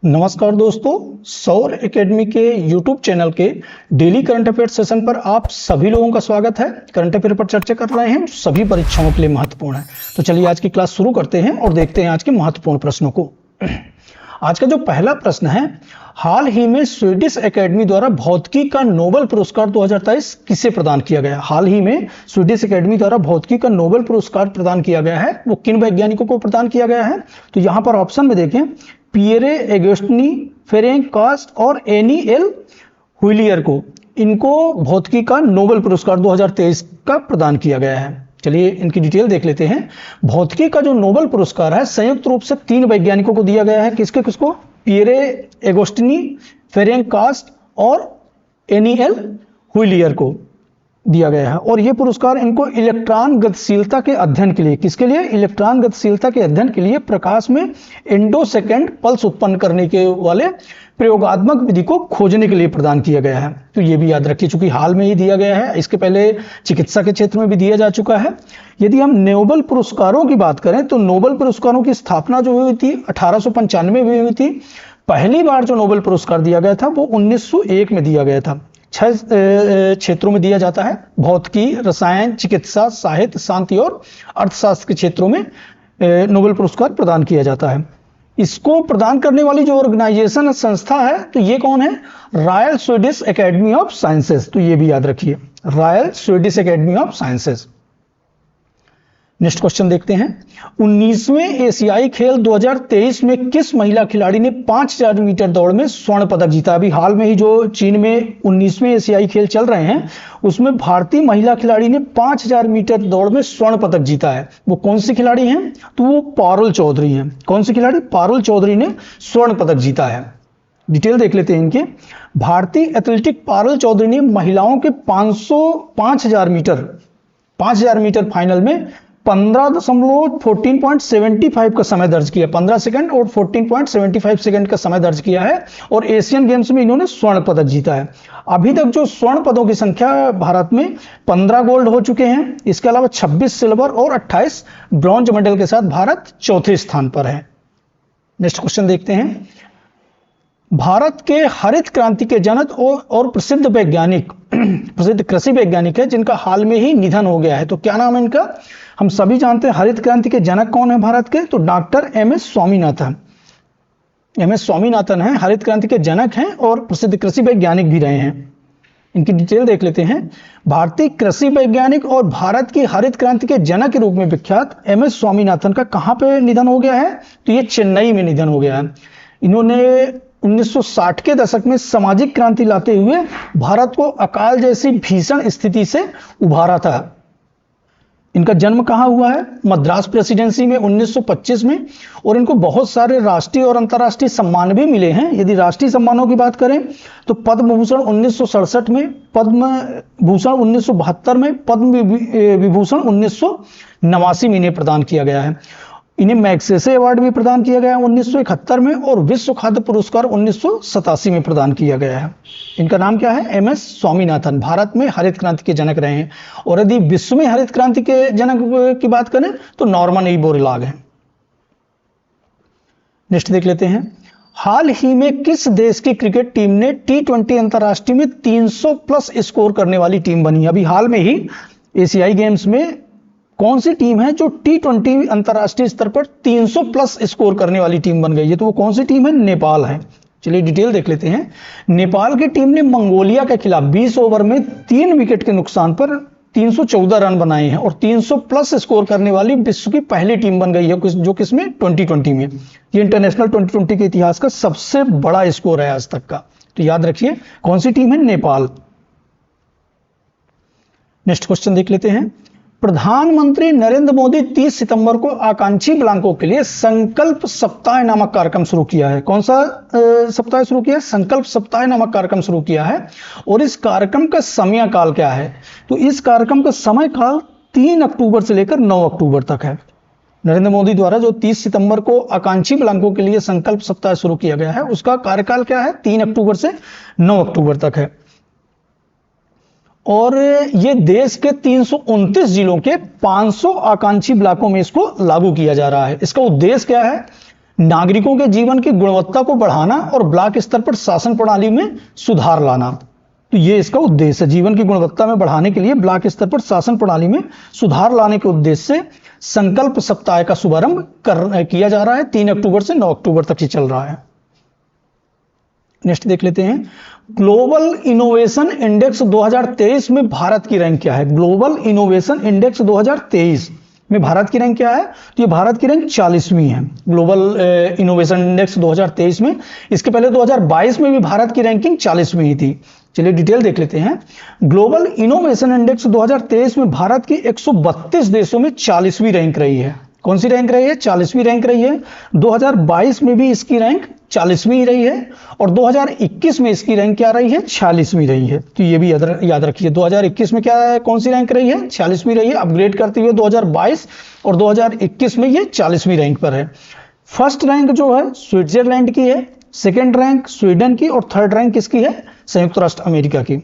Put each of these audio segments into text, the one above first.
नमस्कार दोस्तों, सौर एकेडमी के YouTube चैनल के डेली करंट अफेयर सेशन पर आप सभी लोगों का स्वागत है। करंट अफेयर पर चर्चा कर रहे हैं जो सभी परीक्षाओं के लिए महत्वपूर्ण है। तो चलिए आज की क्लास शुरू करते हैं और देखते हैं आज के महत्वपूर्ण प्रश्नों को। आज का जो पहला प्रश्न है, हाल ही में स्वीडिश एकेडमी द्वारा भौतिकी का नोबेल पुरस्कार 2023 किसे प्रदान किया गया? हाल ही में स्वीडिश एकेडमी द्वारा भौतिकी का नोबेल पुरस्कार प्रदान किया गया है, वो किन वैज्ञानिकों को प्रदान किया गया है? तो यहां पर ऑप्शन में देखें, पियरे एगोस्टिनी, फेरेंक कास्ट और एनी एल हुइलियर को, इनको भौतिकी का नोबेल पुरस्कार 2023 का प्रदान किया गया है। चलिए इनकी डिटेल देख लेते हैं। भौतिकी का जो नोबेल पुरस्कार है संयुक्त रूप से 3 वैज्ञानिकों को दिया गया है। किसके किसको? पियरे एगोस्टिनी, फेरेंक कास्ट और एनी एल हुइलियर को दिया गया है। और ये पुरस्कार इनको इलेक्ट्रॉन गतिशीलता के अध्ययन के लिए, किसके लिए? इलेक्ट्रॉन गतिशीलता के अध्ययन के लिए प्रकाश में एंडोसेकेंड पल्स उत्पन्न करने के वाले प्रयोगात्मक विधि को खोजने के लिए प्रदान किया गया है। तो ये भी याद रखिए, चूंकि हाल में ही दिया गया है, इसके पहले चिकित्सा के क्षेत्र में भी दिया जा चुका है। यदि हम नोबेल पुरस्कारों की बात करें तो नोबेल पुरस्कारों की स्थापना जो हुई थी 1895 में हुई थी। पहली बार जो नोबेल पुरस्कार दिया गया था वो 1901 में दिया गया था। 6 क्षेत्रों में दिया जाता है: भौतिकी, रसायन, चिकित्सा, साहित्य, शांति और अर्थशास्त्र के क्षेत्रों में नोबेल पुरस्कार प्रदान किया जाता है। इसको प्रदान करने वाली जो ऑर्गेनाइजेशन संस्था है तो ये कौन है? Royal Swedish academy of sciences. तो ये भी याद रखिए, royal Swedish academy of sciences. Next question देखते हैं। 19वें एशियाई खेल 2023 में किस महिला खिलाड़ी ने 5000 मीटर दौड़ में स्वर्ण पदक जीता? अभी हाल में ही जो चीन में 19वें एशियाई खेल चल रहे हैं उसमें भारतीय महिला खिलाड़ी ने 5000 मीटर दौड़ में स्वर्ण पदक जीता है। वो कौन सी खिलाड़ी हैं? तो वो पारुल चौधरी हैं। कौन सी खिलाड़ी? पारुल चौधरी ने स्वर्ण पदक जीता है। डिटेल देख लेते हैं इनके। भारतीय एथलेटिक पारुल चौधरी ने महिलाओं के 5000 मीटर फाइनल में 15.14.75 का समय दर्ज किया, 15 सेकंड और 14.75 सेकंड का समय दर्ज किया है। और एशियन गेम्स में इन्होंने स्वर्ण पदक जीता है। अभी तक जो स्वर्ण पदकों की संख्या भारत में 15 गोल्ड हो चुके हैं। इसके अलावा 26 सिल्वर और 28 ब्रॉन्ज मेडल के साथ भारत चौथे स्थान पर है। नेक्स्ट क्वेश्चन देखते हैं। भारत के हरित क्रांति के जनक और प्रसिद्ध वैज्ञानिक, प्रसिद्ध कृषि वैज्ञानिक है जिनका हाल में ही निधन हो गया है। तो क्या नाम है इनका? हम सभी जानते हैं हरित क्रांति के जनक कौन है भारत के? तो doctor M S. Swaminathan. M S. Swaminathan है, हरित क्रांति के जनक हैं और प्रसिद्ध कृषि वैज्ञानिक भी रहे हैं। इनकी डिटेल देख लेते हैं। भारतीय कृषि वैज्ञानिक और भारत की हरित क्रांति के जनक के रूप में विख्यात एम.एस. स्वामीनाथन का कहां पे निधन हो गया है? तो ये चेन्नई में निधन हो गया है। इन्होंने 1960 के दशक में सामाजिक क्रांति लाते हुए भारत को अकाल जैसी भीषण स्थिति से उभारा था। इनका जन्म कहां हुआ है? मद्रास प्रेसिडेंसी में 1925 में। और इनको बहुत सारे राष्ट्रीय और अंतर्राष्ट्रीय सम्मान भी मिले हैं। यदि राष्ट्रीय सम्मानों की बात करें तो पद्म भूषण 1967 में, पद्म भूषण 1972 में, पद्म विभूषण 1989 में इन्हें प्रदान किया गया है। इन्हें मैग्सेसे अवार्ड भी प्रदान किया गया है 1971 में और विश्व खाद्य पुरस्कार 1987 में प्रदान किया गया है। इनका नाम क्या है? एम.एस. स्वामीनाथन। भारत में हरित क्रांति के जनक रहे हैं। और यदि विश्व में हरित क्रांति के जनक की बात करें तो नॉर्मन ई बोरलॉग है। नेक्स्ट देख लेते हैं। हाल ही में किस देश की क्रिकेट टीम ने T20 अंतर्राष्ट्रीय में 300 प्लस स्कोर करने वाली टीम बनी? अभी हाल में ही एशियाई गेम्स में कौन सी टीम है जो T20 अंतर्राष्ट्रीय स्तर पर 300 प्लस स्कोर करने वाली टीम बन गई है? तो वो कौन सी टीम है? नेपाल है। चलिए डिटेल देख लेते हैं। नेपाल की टीम ने मंगोलिया के खिलाफ 20 ओवर में 3 विकेट के नुकसान पर 314 रन बनाए हैं और 300 प्लस स्कोर करने वाली विश्व की पहली टीम बन गई है, जो किसमें? 2020 में। ये इंटरनेशनल 2020 के इतिहास का सबसे बड़ा स्कोर है आज तक का। तो याद रखिए कौन सी टीम है? नेपाल। नेक्स्ट क्वेश्चन देख लेते हैं। प्रधानमंत्री नरेंद्र मोदी 30 सितंबर को आकांक्षी ब्लॉकों के लिए संकल्प सप्ताह नामक कार्यक्रम शुरू किया है। कौन सा सप्ताह शुरू किया है? संकल्प सप्ताह नामक कार्यक्रम शुरू किया है। और इस कार्यक्रम का समय काल क्या है? तो इस कार्यक्रम का समय काल 3 अक्टूबर से लेकर 9 अक्टूबर तक है। नरेंद्र मोदी द्वारा जो 30 सितंबर को आकांक्षी ब्लॉकों के लिए संकल्प सप्ताह शुरू किया गया है उसका कार्यकाल क्या है? 3 अक्टूबर से 9 अक्टूबर तक है। और ये देश के 329 जिलों के 500 आकांक्षी ब्लॉकों में इसको लागू किया जा रहा है। इसका उद्देश्य क्या है? नागरिकों के जीवन की गुणवत्ता को बढ़ाना और ब्लॉक स्तर पर शासन प्रणाली में सुधार लाना। तो ये इसका उद्देश्य है, जीवन की गुणवत्ता में बढ़ाने के लिए ब्लॉक स्तर पर शासन प्रणाली में सुधार लाने के उद्देश्य से संकल्प सप्ताह का शुभारंभ किया जा रहा है। 3 अक्टूबर से 9 अक्टूबर तक ही चल रहा है। नेक्स्ट देख लेते हैं, ग्लोबल इनोवेशन इंडेक्स 2023 में भारत की रैंक क्या है। ग्लोबल इनोवेशन इंडेक्स 2023 में भारत की रैंक क्या है, तो ये भारत की रैंक 40वीं है ग्लोबल इनोवेशन इंडेक्स 2023 में। इसके पहले 2022 में भी भारत की रैंकिंग 40वीं ही थी। चलिए डिटेल देख लेते हैं। ग्लोबल इनोवेशन इंडेक्स 2023 में भारत की 132 देशों में 40वीं रैंक रही है। कौन सी रैंक रही है, 40वीं रैंक रही है। 2022 में भी इसकी रैंक 40वीं रही है और 2021 में इसकी रैंक क्या रही है, 46वीं रही है। तो ये भी याद रखिए, 2021 में क्या है, कौन सी रैंक रही है, 46वीं रही है। अपग्रेड करते हुए 2022 और 2021 में ये 40वीं रैंक पर है। फर्स्ट रैंक जो है स्विट्जरलैंड की है, सेकेंड रैंक स्वीडन की और थर्ड रैंक किसकी है, संयुक्त राष्ट्र अमेरिका की।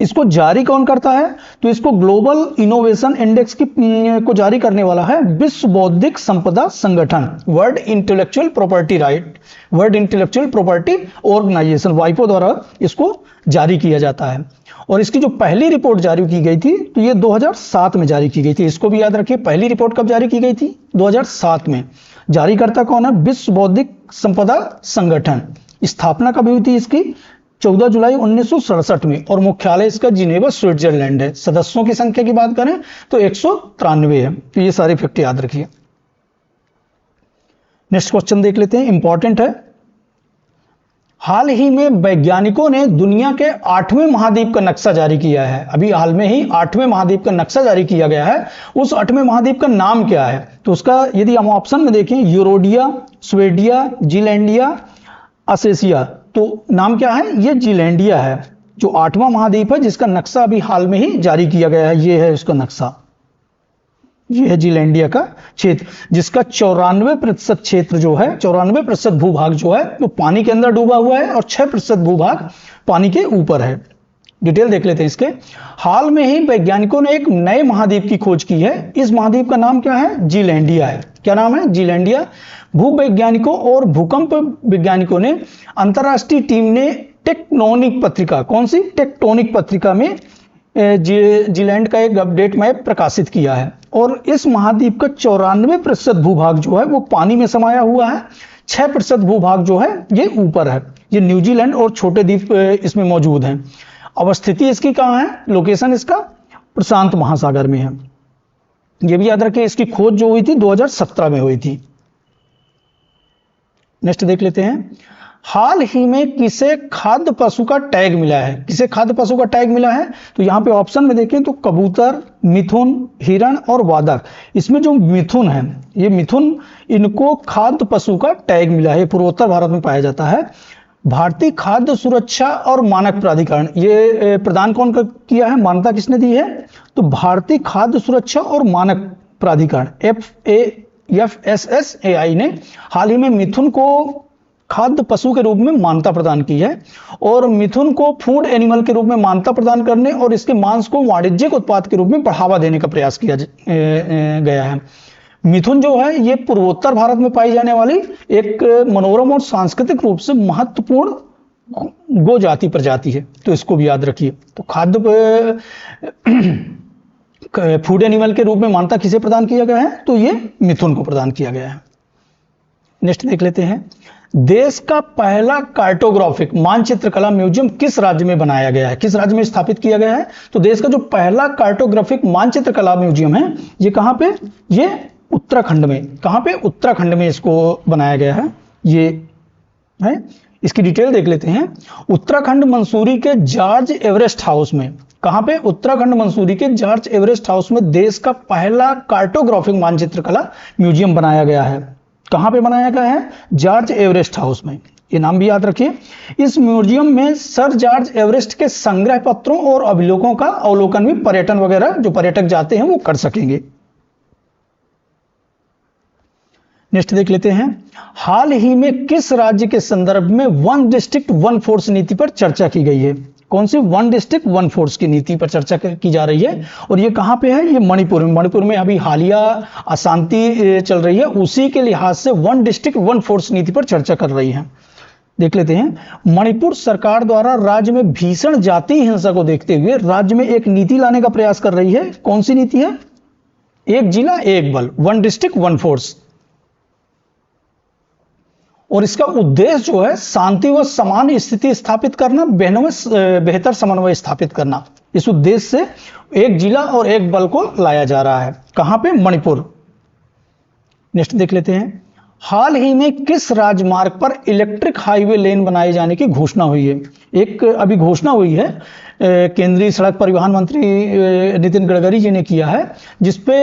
इसको जारी कौन करता है, तो इसको ग्लोबल इनोवेशन इंडेक्स को जारी करने वाला है विश्व बौद्धिक संपदा संगठन, world intellectual property right, world intellectual property organization, वाइपो द्वारा इसको जारी किया जाता है। और इसकी जो पहली रिपोर्ट जारी की गई थी तो ये 2007 में जारी की गई थी। इसको भी याद रखिए, पहली रिपोर्ट कब जारी की गई थी, 2007 में। जारीकर्ता कौन है, विश्व बौद्धिक संपदा संगठन। स्थापना कब हुई थी इसकी, 14 जुलाई 1967 में और मुख्यालय इसका जिनेवा स्विट्जरलैंड है। सदस्यों की संख्या की बात करें तो 193 है। तो ये सारे फैक्ट याद रखिए। नेक्स्ट क्वेश्चन देख लेते हैं, इंपॉर्टेंट है। हाल ही में वैज्ञानिकों ने दुनिया के 8वें महाद्वीप का नक्शा जारी किया है। अभी हाल में ही 8वें महाद्वीप का नक्शा जारी किया गया है। उस 8वें महाद्वीप का नाम क्या है, तो उसका यदि हम ऑप्शन में देखें, यूरोडिया, स्वेडिया, जीलैंडिया, असेसिया, तो नाम क्या है, ये जीलैंडिया है, जो 8वां महाद्वीप है जिसका नक्शा अभी हाल में ही जारी किया गया है। ये है उसका नक्शा, ये है जीलैंडिया का क्षेत्र, जिसका 94% क्षेत्र जो है, 94% भूभाग जो है वो पानी के अंदर डूबा हुआ है और 6% भूभाग पानी के ऊपर है। डिटेल देख लेते हैं इसके। हाल में ही वैज्ञानिकों ने एक नए महाद्वीप की खोज की है। इस महाद्वीप का नाम क्या है, जीलैंडिया है। क्या नाम है, जीलैंडिया। भूवैज्ञानिकों और भूकंप वैज्ञानिकों ने अंतरराष्ट्रीय टीम ने टेक्टोनिक पत्रिका, कौन सी, टेक्टोनिक पत्रिका में जीलैंड का एक अपडेट मैप प्रकाशित किया है। और इस महाद्वीप का 94% भूभाग जो है वो पानी में समाया हुआ है, 6% भूभाग जो है ये ऊपर है। ये न्यूजीलैंड और छोटे द्वीप इसमें मौजूद हैं। अवस्थिति इसकी कहाँ है, लोकेशन इसका प्रशांत महासागर में है। ये भी याद रखें, इसकी खोज जो हुई थी 2017 में हुई थी। नेक्स्ट देख लेते हैं, हाल ही में किसे खाद्य पशु का टैग मिला है, किसे खाद्य पशु का टैग मिला है, तो यहाँ पे ऑप्शन में देखें तो कबूतर, मिथुन, हिरण और वादक। इसमें जो मिथुन है, ये मिथुन, इनको खाद्य पशु का टैग मिला है। ये पूर्वोत्तर भारत में पाया जाता है। भारतीय खाद्य सुरक्षा और मानक प्राधिकरण, ये प्रदान कौन किया है, मान्यता किसने दी है, तो भारतीय खाद्य सुरक्षा और मानक प्राधिकरण FSSAI ने हाल ही में मिथुन को खाद्य पशु के रूप में मान्यता प्रदान की है। और मिथुन को फूड एनिमल के रूप में मान्यता प्रदान करने और इसके मांस को वाणिज्यिक उत्पाद के रूप में बढ़ावा देने का प्रयास किया गया है। मिथुन जो है ये पूर्वोत्तर भारत में पाई जाने वाली एक मनोरम और सांस्कृतिक रूप से महत्वपूर्ण गो जाति प्रजाति है, तो इसको भी याद रखिए। तो खाद्य फूड एनिमल के रूप में मान्यता किसे प्रदान किया गया है, तो ये मिथुन को प्रदान किया गया है। नेक्स्ट देख लेते हैं, देश का पहला कार्टोग्राफिक मानचित्र कला म्यूजियम किस राज्य में बनाया गया है, किस राज्य में स्थापित किया गया है, तो देश का जो पहला कार्टोग्राफिक मानचित्र कला म्यूजियम है ये कहां पे, ये उत्तराखंड में। कहां पे, उत्तराखंड में इसको बनाया गया है। ये है, इसकी डिटेल देख लेते हैं। उत्तराखंड मंसूरी के जॉर्ज एवरेस्ट हाउस में, कहां पे, उत्तराखंड मंसूरी के जॉर्ज एवरेस्ट हाउस में देश का पहला कार्टोग्राफिक मानचित्र कला म्यूजियम बनाया गया है। कहां पे बनाया गया है, जॉर्ज एवरेस्ट हाउस में। ये नाम भी याद रखिए। इस म्यूजियम में सर जॉर्ज एवरेस्ट के संग्रह पत्रों और अभिलेखों का अवलोकन भी पर्यटन वगैरह जो पर्यटक जाते हैं वो कर सकेंगे। नेक्स्ट देख लेते हैं, हाल ही में किस राज्य के संदर्भ में वन डिस्ट्रिक्ट वन फोर्स नीति पर चर्चा की गई है। कौन सी? वन डिस्ट्रिक्ट वन फोर्स की नीति पर चर्चा की जा रही है। और ये कहाँ पे है? ये मणिपुर में। मणिपुर में अभी हालिया अशांति चल रही है, उसी के लिहाज से वन डिस्ट्रिक्ट वन फोर्स नीति पर चर्चा कर रही है। देख लेते हैं। मणिपुर सरकार द्वारा राज्य में भीषण जाति हिंसा को देखते हुए राज्य में एक नीति लाने का प्रयास कर रही है। कौन सी नीति है? एक जिला एक बल, वन डिस्ट्रिक्ट वन फोर्स। और इसका उद्देश्य जो है शांति व समान स्थिति स्थापित करना, बहनों में बेहतर समन्वय स्थापित करना। इस उद्देश्य से एक जिला और एक बल को लाया जा रहा है। कहां पे? मणिपुर। नेक्स्ट देख लेते हैं। हाल ही में किस राजमार्ग पर इलेक्ट्रिक हाईवे लेन बनाए जाने की घोषणा हुई है? एक अभी घोषणा हुई है, केंद्रीय सड़क परिवहन मंत्री नितिन गडकरी जी ने किया है, जिसपे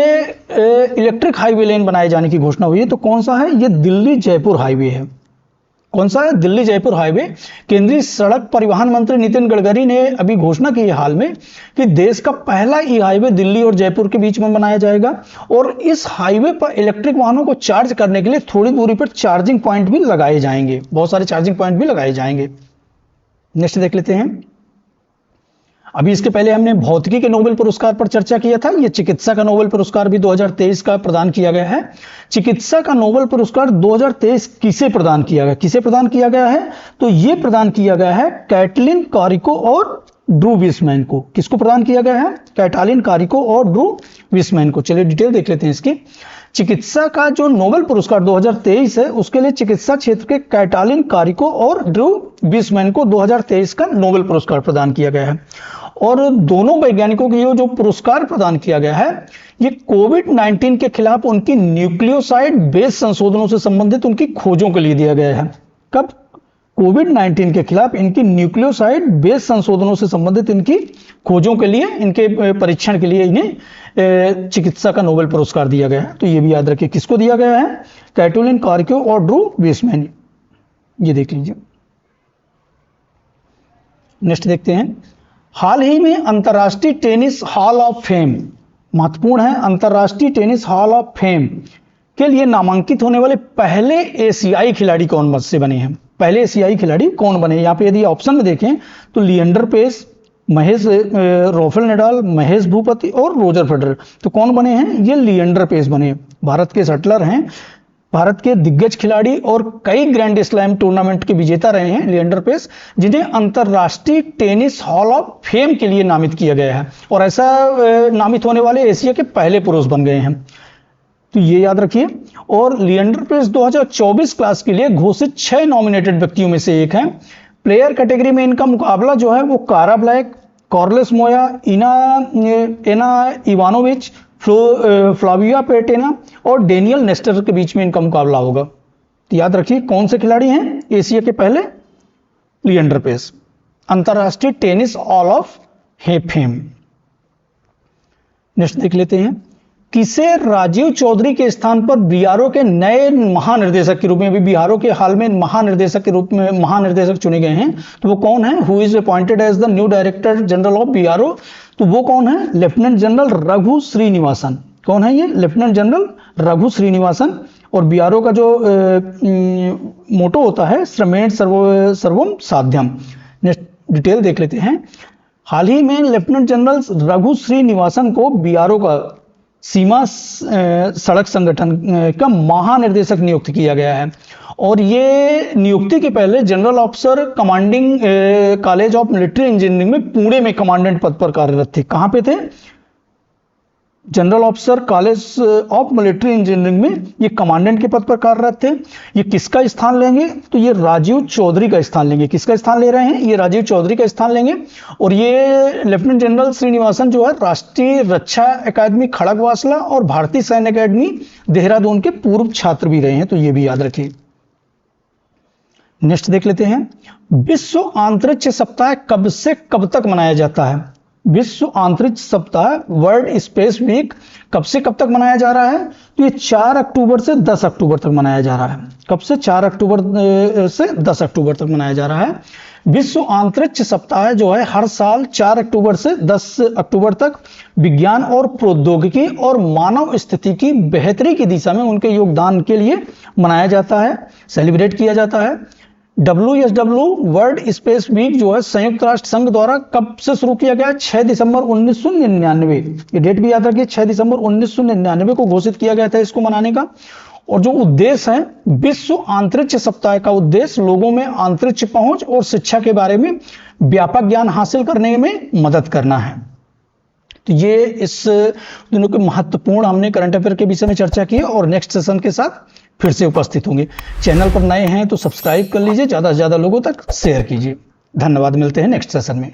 इलेक्ट्रिक हाईवे लेन बनाए जाने की घोषणा हुई है। तो कौन सा है? ये दिल्ली जयपुर हाईवे है। कौन सा है? दिल्ली जयपुर हाईवे। केंद्रीय सड़क परिवहन मंत्री नितिन गडकरी ने अभी घोषणा की है हाल में कि देश का पहला ई हाईवे दिल्ली और जयपुर के बीच में बनाया जाएगा। और इस हाईवे पर इलेक्ट्रिक वाहनों को चार्ज करने के लिए थोड़ी दूरी पर चार्जिंग पॉइंट भी लगाए जाएंगे, बहुत सारे चार्जिंग पॉइंट भी लगाए जाएंगे। नेक्स्ट देख लेते हैं। अभी इसके पहले हमने भौतिकी के नोबेल पुरस्कार पर चर्चा किया था। ये चिकित्सा का नोबेल पुरस्कार भी 2023 का प्रदान किया गया है। चिकित्सा का नोबेल पुरस्कार 2023 किसे प्रदान किया गया? किसे प्रदान किया गया है? तो ये प्रदान किया गया है कैटलिन कारिको और ड्रू विसमैन को। किसको प्रदान किया गया है? कैटलिन कारिको और ड्रू विसमैन को। चलिए डिटेल देख लेते हैं इसकी। चिकित्सा का जो नोबेल पुरस्कार 2023 है, उसके लिए चिकित्सा क्षेत्र के कैटलिन कारिको और ड्रू विसमैन को 2023 का नोबेल पुरस्कार प्रदान किया गया है। और दोनों वैज्ञानिकों को जो पुरस्कार प्रदान किया गया है, ये कोविड-19 के खिलाफ उनकी न्यूक्लियोसाइड बेस संशोधनों से संबंधित उनकी खोजों के लिए दिया गया है। कब? कोविड-19 के खिलाफ इनकी न्यूक्लियोसाइड बेस संशोधनों से संबंधित इनकी खोजों के लिए, इनके परीक्षण के लिए इन्हें चिकित्सा का नोबेल पुरस्कार दिया गया है। तो ये भी याद रखिए, किसको दिया गया है? कैटलिन कारिको और ड्रू विसमैन। ये देख लीजिए। नेक्स्ट देखते हैं। हाल ही में अंतर्राष्ट्रीय टेनिस हॉल ऑफ फेम, महत्वपूर्ण है, अंतर्राष्ट्रीय टेनिस हॉल ऑफ फेम के लिए नामांकित होने वाले पहले एशियाई खिलाड़ी कौन से बने हैं? पहले एशियाई खिलाड़ी कौन बने? यहाँ पे यदि ऑप्शन में देखें तो लिएंडर पेस, महेश राफेल नडाल, महेश भूपति और रोजर फेडरर। तो कौन बने हैं? ये लिएंडर पेस बने। भारत के शटलर हैं, भारत के दिग्गज खिलाड़ी और कई ग्रैंड स्लैम टूर्नामेंट के विजेता रहे हैं लिएंडर पेस, जिन्हें अंतर्राष्ट्रीय टेनिस हॉल ऑफ फेम के लिए नामित किया गया है। और ऐसा नामित होने वाले एशिया के पहले पुरुष बन गए हैं। तो ये याद रखिए। और लिएंडर पेस 2024 क्लास के लिए घोषित 6 नॉमिनेटेड व्यक्तियों में से एक है। प्लेयर कैटेगरी में इनका मुकाबला जो है वो कारा ब्लैक, कॉर्लेस मोया, एना इवानोविच, फ्लाविया पेटेना और डेनियल नेस्टर के बीच में इनका मुकाबला होगा। तो याद रखिए कौन से खिलाड़ी हैं एशिया के पहले? लिएंडर पेस। अंतर्राष्ट्रीय tennis hall of fame. Next देख लेते हैं। किसे राजीव चौधरी के स्थान पर बीआरओ के नए महानिर्देशक के रूप में, अभी बीआरओ के हाल में महानिर्देशक के रूप में महानिर्देशक चुने गए हैं, तो वो कौन है? Who is appointed as the new director general of BRO? तो वो कौन है? Lieutenant general Raghu Srinivasan. कौन है ये? Lieutenant general Raghu Srinivasan. और बीआरओ का जो मोटो होता है श्रमेण सर्वम साध्यम। नेक्स्ट डिटेल देख लेते हैं। हाल ही में लेफ्टिनेंट जनरल रघु श्रीनिवासन को बीआरओ का सीमा सड़क संगठन का महानिर्देशक नियुक्त किया गया है। और ये नियुक्ति के पहले general officer commanding college of military engineering में पुणे में कमांडेंट पद पर कार्यरत थे। कहां पे थे? General officer college of military engineering में ये कमांडेंट के पद पर कार्यरत थे। ये किसका स्थान लेंगे? तो ये राजीव चौधरी का स्थान लेंगे। किसका स्थान ले रहे हैं? ये राजीव चौधरी का स्थान लेंगे। और ये लेफ्टिनेंट जनरल श्रीनिवासन जो है राष्ट्रीय रक्षा अकादमी खड़गवासला और भारतीय सैन्य अकादमी देहरादून के पूर्व छात्र भी रहे हैं। तो ये भी याद रखिए। नेक्स्ट देख लेते हैं। विश्व अंतरिक्ष सप्ताह कब से कब तक मनाया जाता है? विश्व अंतरिक्ष सप्ताह वर्ल्ड स्पेस वीक कब से कब तक मनाया जा रहा है? तो ये 4 अक्टूबर से 10 अक्टूबर तक मनाया जा रहा है। कब से? 4 अक्टूबर से 10 अक्टूबर तक मनाया जा रहा है। विश्व अंतरिक्ष सप्ताह जो है हर साल 4 अक्टूबर से 10 अक्टूबर तक विज्ञान और प्रौद्योगिकी और मानव स्थिति की बेहतरी की दिशा में उनके योगदान के लिए मनाया जाता है, सेलिब्रेट किया जाता है। WSW वर्ल्ड स्पेस वीक जो है संयुक्त राष्ट्र संघ द्वारा कब से शुरू किया गया? 6 दिसंबर 1999। ये डेट भी याद रखिए, 6 दिसंबर 1999 को घोषित किया गया था इसको मनाने का। और जो उद्देश्य है, विश्व अंतरिक्ष सप्ताह का उद्देश्य लोगों में अंतरिक्ष पहुंच और शिक्षा के बारे में व्यापक ज्ञान हासिल करने में मदद करना है। तो ये इस दिनों के महत्वपूर्ण हमने करंट अफेयर के विषय में चर्चा की और नेक्स्ट सेशन के साथ फिर से उपस्थित होंगे। चैनल पर नए हैं तो सब्सक्राइब कर लीजिए, ज्यादा से ज्यादा लोगों तक शेयर कीजिए। धन्यवाद, मिलते हैं नेक्स्ट सेशन में।